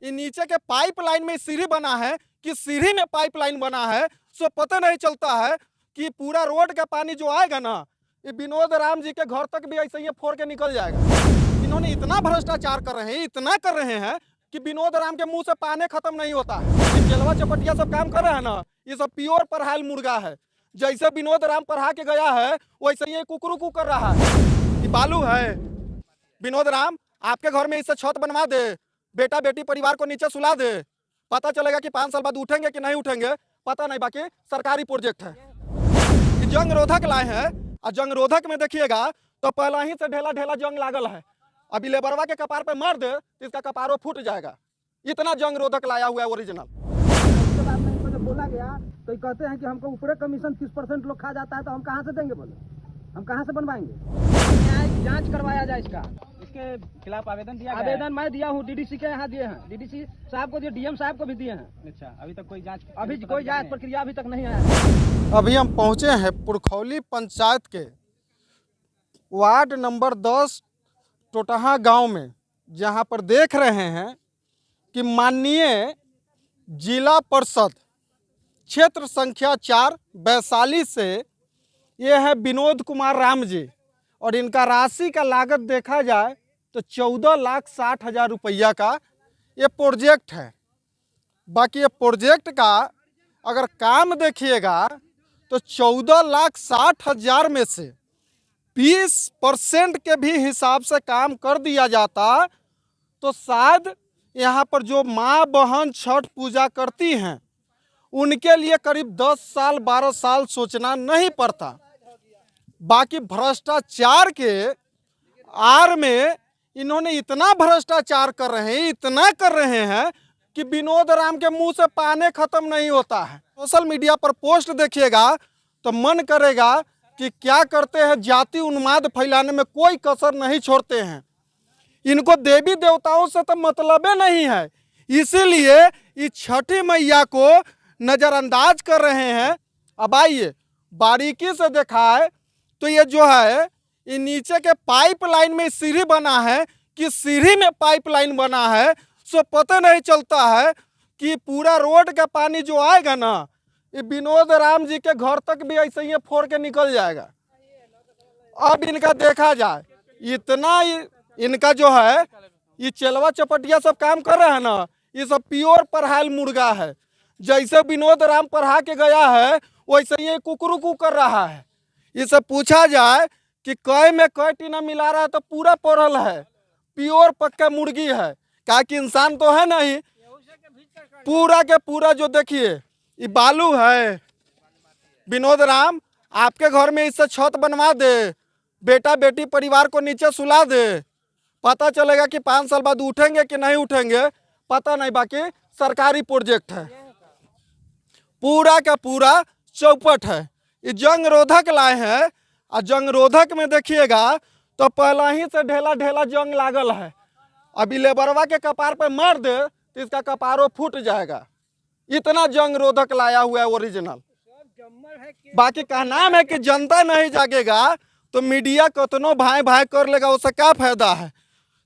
ये नीचे के पाइपलाइन में सीढ़ी बना है कि सीढ़ी में पाइपलाइन बना है, सो पता नहीं चलता है कि पूरा रोड का पानी जो आएगा ना, ये विनोद राम जी के घर तक भी ऐसे ही फोड़ के निकल जाएगा। इन्होंने इतना भ्रष्टाचार कर रहे हैं, इतना कर रहे हैं कि विनोद राम के मुंह से पानी खत्म नहीं होता है। ये जलवा चपटिया सब काम कर रहे हैं ना, ये सब प्योर पढ़ाई मुर्गा है। जैसे विनोद राम पढ़ा के गया है वैसे ही कुकरू कू कर रहा है। ये बालू है। विनोद राम आपके घर में इससे छत बनवा दे, बेटा बेटी परिवार को नीचे सुला दे, पता चलेगा कि 5 साल बाद उठेंगे कि नहीं उठेंगे पता नहीं, बाकी सरकारी प्रोजेक्ट है। ये जंग रोधक लाए हैं और जंग रोधक में देखिएगा तो पहला ही से ढेला ढेला जंग लागल है। अभी लेबरवा के कपार पे मार दे तो इसका कपारो फूट जाएगा। इतना जंग रोधक लाया हुआ है ओरिजिनल। उसके बाद में इनको जब बोला गया तो ये कहते हैं कि हमको ऊपरे कमीशन 30% लोग खा जाता है, तो हम कहाँ से देंगे? बोले हम कहाँ से बनवाएंगे? जांच करवाया जाए इसका। इसके खिलाफ आवेदन दिया गया है? आवेदन मैं दिया हूँ, डीडीसी के यहाँ दिए हैं, डीडीसी साहब को दिए, डीएम साहब को भी दिए हैं। अच्छा, अभी तक कोई जांच प्रक्रिया अभी तक नहीं आया। अभी हम पहुंचे हैं पुरखौली पंचायत के वार्ड नंबर 10 टोटहा गांव में, जहां पर देख रहे हैं कि माननीय जिला परिषद क्षेत्र संख्या 4 वैशाली से ये है विनोद कुमार राम जी, और इनका राशि का लागत देखा जाए तो 14,60,000 रुपया का ये प्रोजेक्ट है। बाकी ये प्रोजेक्ट का अगर काम देखिएगा तो 14,60,000 में से 20% के भी हिसाब से काम कर दिया जाता तो शायद यहाँ पर जो माँ बहन छठ पूजा करती हैं उनके लिए करीब 10 साल 12 साल सोचना नहीं पड़ता। बाकी भ्रष्टाचार के आड़ में इन्होंने इतना भ्रष्टाचार कर रहे हैं, इतना कर रहे हैं कि विनोद राम के मुंह से पानी खत्म नहीं होता है। सोशल मीडिया पर पोस्ट देखिएगा तो मन करेगा कि क्या करते हैं, जाति उन्माद फैलाने में कोई कसर नहीं छोड़ते हैं। इनको देवी देवताओं से तो मतलब नहीं है, इसीलिए इस छठी मैया को नज़रअंदाज कर रहे हैं। अब आइए बारीकी से दिखाए तो ये जो है ये नीचे के पाइपलाइन में सीढ़ी बना है कि सीढ़ी में पाइपलाइन बना है, सो पता नहीं चलता है कि पूरा रोड का पानी जो आएगा ना, ये विनोद राम जी के घर तक भी ऐसे ही फोड़ के निकल जाएगा। अब इनका देखा जाए इतना इनका जो है ये चलवा चपटिया सब काम कर रहा है ना, ये सब प्योर पढ़ाई मुर्गा है। जैसे विनोद राम पढ़ा के गया है वैसे ही कुकरू कू कर रहा है। इसे पूछा जाए कि कै में कै टीना मिला रहा है तो पूरा पढ़ल है, प्योर पक्का मुर्गी है, क्या कि इंसान तो है नहीं। पूरा के पूरा जो देखिए ये बालू है। विनोद राम आपके घर में इससे छत बनवा दे, बेटा बेटी परिवार को नीचे सुला दे, पता चलेगा कि 5 साल बाद उठेंगे कि नहीं उठेंगे पता नहीं, बाकी सरकारी प्रोजेक्ट है। पूरा का पूरा चौपट है। ये जंग रोधक लाए हैं और जंग रोधक में देखिएगा तो पहला ही से ढेला ढेला जंग लागल है। अभी लेबरवा के कपार पे मार दे तो इसका कपारो फूट जाएगा। इतना जंग रोधक लाया हुआ है ओरिजिनल। बाकी का नाम है कि जनता नहीं जागेगा तो मीडिया कतनो भाई भाई कर लेगा, उससे क्या फायदा है।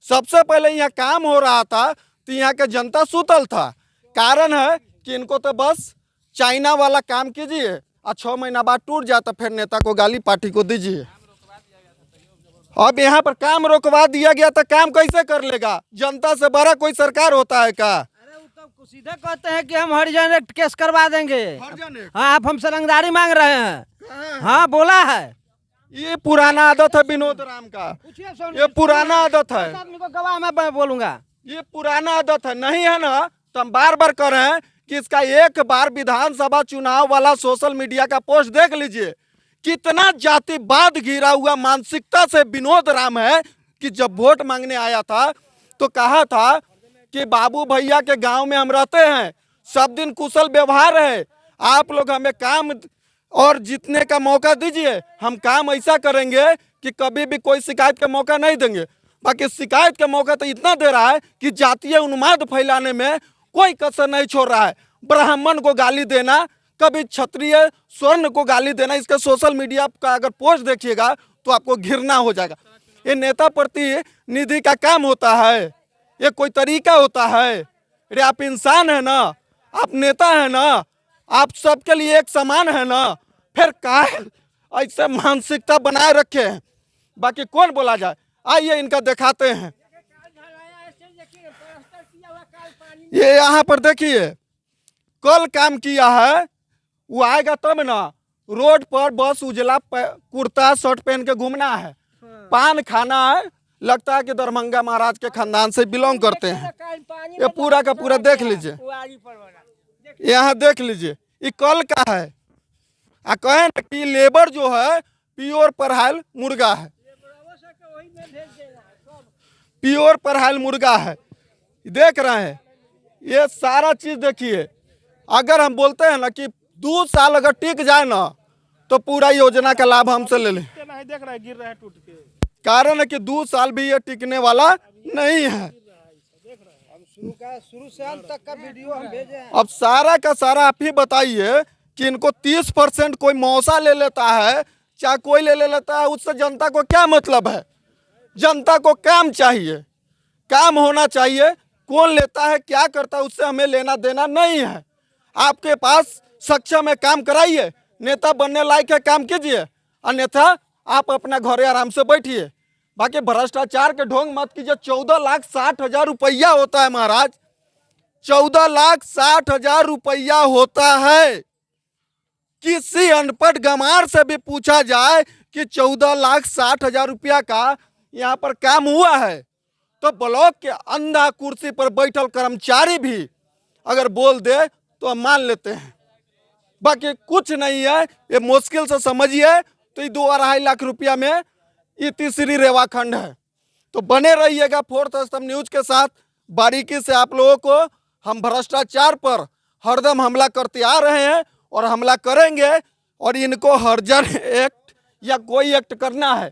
सबसे पहले यहाँ काम हो रहा था तो यहाँ के जनता सुतल था। कारण है कि इनको तो बस चाइना वाला काम कीजिए और 6 महीना बाद टूट जाता, फिर नेता को गाली पार्टी को दीजिए। अब यहाँ पर काम रोकवा दिया गया तो काम कैसे कर लेगा? जनता से बड़ा कोई सरकार होता है क्या? सीधे कहते हैं कि हम हरिजन एक्ट केस करवा देंगे। हाँ, आप हमसे रंगदारी मांग रहे हैं। हाँ बोला है। ये पुराना आदत है विनोद राम का, ये पुराना आदत है। आदमी को गवाह मैं बोलूंगा, ये पुराना आदत है। नहीं है ना तो हम बार बार कह रहे हैं कि इसका एक बार विधानसभा चुनाव वाला सोशल मीडिया का पोस्ट देख लीजिए। कितना जातिवाद घिरा हुआ मानसिकता से विनोद राम है कि जब वोट मांगने आया था तो कहा था कि बाबू भैया के गांव में हम रहते हैं, सब दिन कुशल व्यवहार है, आप लोग हमें काम और जीतने का मौका दीजिए, हम काम ऐसा करेंगे कि कभी भी कोई शिकायत का मौका नहीं देंगे। बाकी शिकायत का मौका तो इतना दे रहा है कि जातीय उन्माद फैलाने में कोई कसर नहीं छोड़ रहा है। ब्राह्मण को गाली देना, कभी क्षत्रिय स्वर्ण को गाली देना, इसका सोशल मीडिया का अगर पोस्ट देखिएगा तो आपको घृणा हो जाएगा। ये नेता प्रतिनिधि का काम होता है? ये कोई तरीका होता है? अरे आप इंसान है ना, आप नेता है ना, आप सबके लिए एक समान है ना, फिर काहे ऐसे मानसिकता बनाए रखे हैं। बाकी कौन बोला जाए, आइए इनका दिखाते हैं। ये यहाँ पर देखिए कल काम किया है, वो आएगा तब ना। रोड पर बस उजला कुर्ता शर्ट पहन के घूमना है, पान खाना है, लगता है कि दरभंगा महाराज के खानदान से बिलोंग करते हैं। ये पूरा का पूरा देख लीजिए, यहाँ देख लीजिए, ये कल का है। आ कहे ना कि लेबर जो है प्योर पढ़ायल मुर्गा है, प्योर पढ़ायल मुर्गा है। देख रहे हैं ये सारा चीज देखिए। अगर हम बोलते हैं ना कि 2 साल अगर टिक जाए ना तो पूरा योजना का लाभ हमसे ले लें। नहीं देख रहा है, गिर रहा है टूट के। कारण है कि 2 साल भी ये टिकने वाला नहीं है। शुरू से अंत तक का वीडियो हम भेजे हैं। अब सारा का सारा आप ही बताइए कि इनको 30% कोई मौसा ले लेता है, चाहे कोई ले लेता है, उससे जनता को क्या मतलब है? जनता को काम चाहिए, काम होना चाहिए। कौन लेता है क्या करता है उससे हमें लेना देना नहीं है। आपके पास सक्षम है, काम कराइए, नेता बनने लायक है, काम कीजिए, अन्यथा आप अपना घरे आराम से बैठिए। बाकी भ्रष्टाचार के ढोंग मत कीजिए। 14,60,000 रुपया होता है महाराज, 14,60,000 रुपया होता है। किसी अनपढ़ गंवार से भी पूछा जाए कि 14,60,000 रुपया का यहाँ पर काम हुआ है तो ब्लॉक के अंधा कुर्सी पर बैठल कर्मचारी भी अगर बोल दे तो हम मान लेते हैं। बाकी कुछ नहीं है, ये मुश्किल से समझिए तो ये 2-2.5 लाख रुपया में ये तीसरी रेवाखंड है। तो बने रहिएगा फोर्थ स्तंभ न्यूज के साथ। बारीकी से आप लोगों को हम भ्रष्टाचार पर हरदम हमला करते आ रहे हैं और हमला करेंगे। और इनको हरजन एक्ट या कोई एक्ट करना है,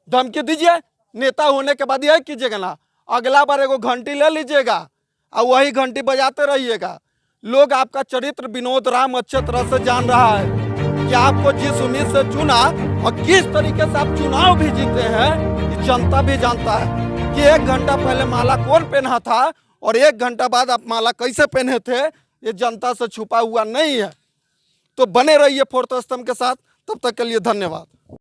धमकी दीजिए। नेता होने के बाद यह कीजिएगा ना, अगला बार एगो घंटी ले लीजिएगा और वही घंटी बजाते रहिएगा। लोग आपका चरित्र विनोद राम अच्छे तरह से जान रहा है कि आपको जिस उम्मीद से चुना और किस तरीके से आप चुनाव भी जीते हैं, ये जनता भी जानता है कि 1 घंटा पहले माला कौन पहना था और 1 घंटा बाद आप माला कैसे पहने थे, ये जनता से छुपा हुआ नहीं है। तो बने रहिए फोर्थ स्तंभ के साथ। तब तक के लिए धन्यवाद।